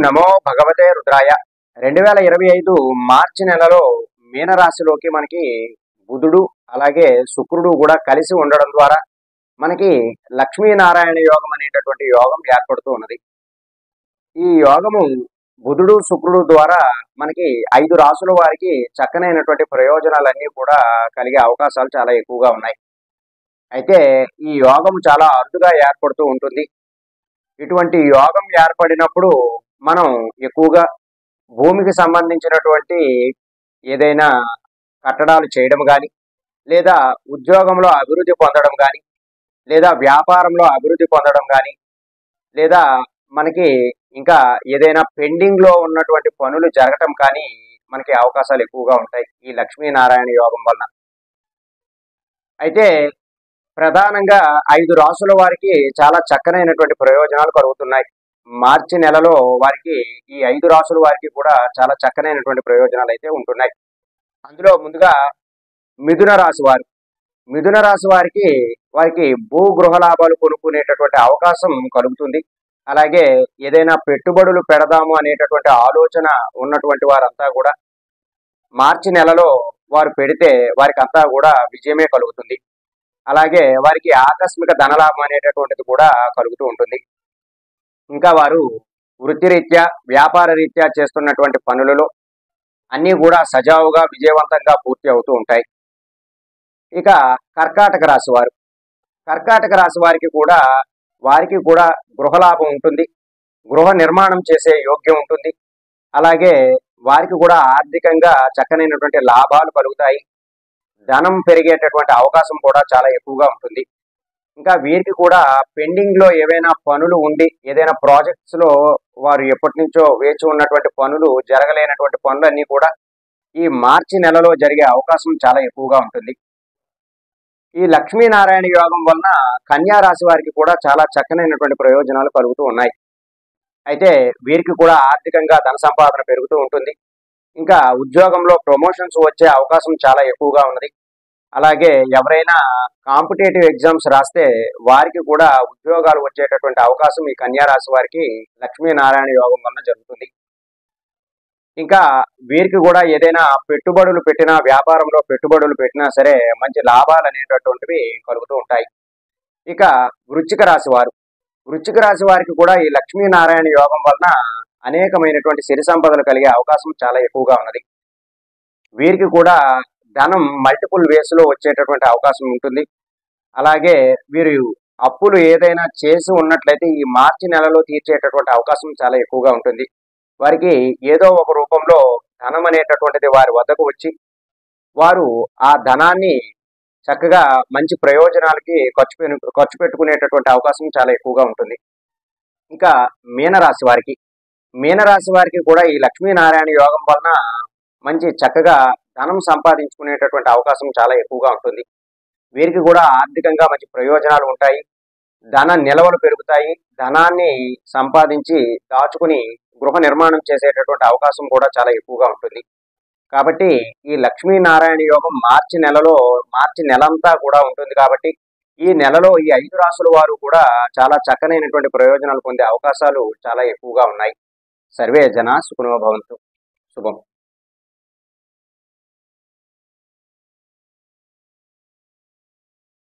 నమో భగవతే రుద్రాయ. 2025 మార్చి నెలలో మీనరాశిలోకి మనకి బుధుడు అలాగే శుక్రుడు కూడా కలిసి ఉండడం ద్వారా మనకి లక్ష్మీనారాయణ యోగం అనేటటువంటి యోగం ఏర్పడుతూ ఉన్నది. ఈ యోగము బుధుడు శుక్రుడు ద్వారా మనకి 5 రాసుల వారికి చక్కనైనటువంటి ప్రయోజనాలన్నీ కూడా కలిగే అవకాశాలు చాలా ఎక్కువగా ఉన్నాయి. అయితే ఈ యోగం చాలా అరుదుగా ఏర్పడుతూ ఉంటుంది. ఇటువంటి యోగం ఏర్పడినప్పుడు మనం ఎక్కువగా భూమికి సంబంధించినటువంటి ఏదైనా కట్టడాలు చేయడం కానీ, లేదా ఉద్యోగంలో అభివృద్ధి పొందడం కానీ, లేదా వ్యాపారంలో అభివృద్ధి పొందడం కానీ, లేదా మనకి ఇంకా ఏదైనా పెండింగ్ లో ఉన్నటువంటి పనులు జరగటం కానీ మనకి అవకాశాలు ఎక్కువగా ఉంటాయి ఈ లక్ష్మీనారాయణ యోగం వలన. అయితే ప్రధానంగా 5 రాసుల వారికి చాలా చక్కనైనటువంటి ప్రయోజనాలు కలుగుతున్నాయి. మార్చి నెలలో వారికి ఈ 5 రాసుల వారికి కూడా చాలా చక్కనైనటువంటి ప్రయోజనాలు అయితే ఉంటున్నాయి. అందులో ముందుగా మిథున రాశి వారు. మిథున రాశి వారికి భూ గృహ లాభాలు కొనుక్కునేటటువంటి అవకాశం కలుగుతుంది. అలాగే ఏదైనా పెట్టుబడులు పెడదాము అనేటటువంటి ఆలోచన ఉన్నటువంటి వారంతా కూడా మార్చి నెలలో వారు పెడితే వారికి అంతా కూడా విజయమే కలుగుతుంది. అలాగే వారికి ఆకస్మిక ధనలాభం అనేటటువంటిది కూడా కలుగుతూ ఉంటుంది. ఇంకా వారు వృత్తిరీత్యా వ్యాపార రీత్యా చేస్తున్నటువంటి పనులలో అన్నీ కూడా సజావుగా విజయవంతంగా పూర్తి అవుతూ ఉంటాయి. ఇక కర్కాటక రాశి వారు. కర్కాటక రాశి వారికి కూడా గృహలాభం ఉంటుంది. గృహ నిర్మాణం చేసే యోగ్యం ఉంటుంది. అలాగే వారికి కూడా ఆర్థికంగా చక్కనైనటువంటి లాభాలు కలుగుతాయి. ధనం పెరిగేటటువంటి అవకాశం కూడా చాలా ఎక్కువగా ఉంటుంది. ఇంకా వీరికి కూడా పెండింగ్ లో ఏవైనా పనులు ఉండి ఏదైనా ప్రాజెక్ట్స్ లో వారు ఎప్పటి నుంచో వేచి ఉన్నటువంటి పనులు జరగలేనటువంటి పనులన్నీ కూడా ఈ మార్చి నెలలో జరిగే అవకాశం చాలా ఎక్కువగా ఉంటుంది. ఈ లక్ష్మీనారాయణ యోగం వలన కన్యా రాశి వారికి కూడా చాలా చక్కనైనటువంటి ప్రయోజనాలు కలుగుతూ ఉన్నాయి. అయితే వీరికి కూడా ఆర్థికంగా ధన సంపాదన పెరుగుతూ ఉంటుంది. ఇంకా ఉద్యోగంలో ప్రమోషన్స్ వచ్చే అవకాశం చాలా ఎక్కువగా ఉన్నది. అలాగే ఎవరైనా కాంపిటేటివ్ ఎగ్జామ్స్ రాస్తే వారికి కూడా ఉద్యోగాలు వచ్చేటటువంటి అవకాశం ఈ కన్యా రాశి వారికి లక్ష్మీనారాయణ యోగం వలన జరుగుతుంది. ఇంకా వీరికి కూడా ఏదైనా పెట్టుబడులు పెట్టినా, వ్యాపారంలో పెట్టుబడులు పెట్టినా సరే మంచి లాభాలు అనేటటువంటివి కలుగుతూ ఉంటాయి. ఇక వృశ్చిక రాశి వారు. వృశ్చిక రాశి వారికి కూడా ఈ లక్ష్మీనారాయణ యోగం వలన అనేకమైనటువంటి సిరి సంపదలు కలిగే అవకాశం చాలా ఎక్కువగా ఉన్నది. వీరికి కూడా ధనం మల్టిపుల్ వేస్ లో వచ్చేటటువంటి అవకాశం ఉంటుంది. అలాగే వీరు అప్పులు ఏదైనా చేసి ఉన్నట్లయితే ఈ మార్చి నెలలో తీర్చేటటువంటి అవకాశం చాలా ఎక్కువగా ఉంటుంది. వారికి ఏదో ఒక రూపంలో ధనం అనేటటువంటిది వారి వద్దకు వచ్చి వారు ఆ ధనాన్ని చక్కగా మంచి ప్రయోజనాలకి ఖర్చు పెట్టుకునేటటువంటి అవకాశం చాలా ఎక్కువగా ఉంటుంది. ఇంకా మీనరాశి వారికి కూడా ఈ లక్ష్మీనారాయణ యోగం వలన మంచి చక్కగా ధనం సంపాదించుకునేటటువంటి అవకాశం చాలా ఎక్కువగా ఉంటుంది. వీరికి కూడా ఆర్థికంగా మంచి ప్రయోజనాలు ఉంటాయి. ధన నిల్వలు పెరుగుతాయి. ధనాన్ని సంపాదించి దాచుకుని గృహ నిర్మాణం చేసేటటువంటి అవకాశం కూడా చాలా ఎక్కువగా ఉంటుంది. కాబట్టి ఈ లక్ష్మీనారాయణ యోగం మార్చి నెలంతా కూడా ఉంటుంది. కాబట్టి ఈ నెలలో ఈ 5 రాసుల వారు కూడా చాలా చక్కనైనటువంటి ప్రయోజనాలు పొందే అవకాశాలు చాలా ఎక్కువగా ఉన్నాయి. సర్వే జనా సుఖినో భవంతు. శుభం.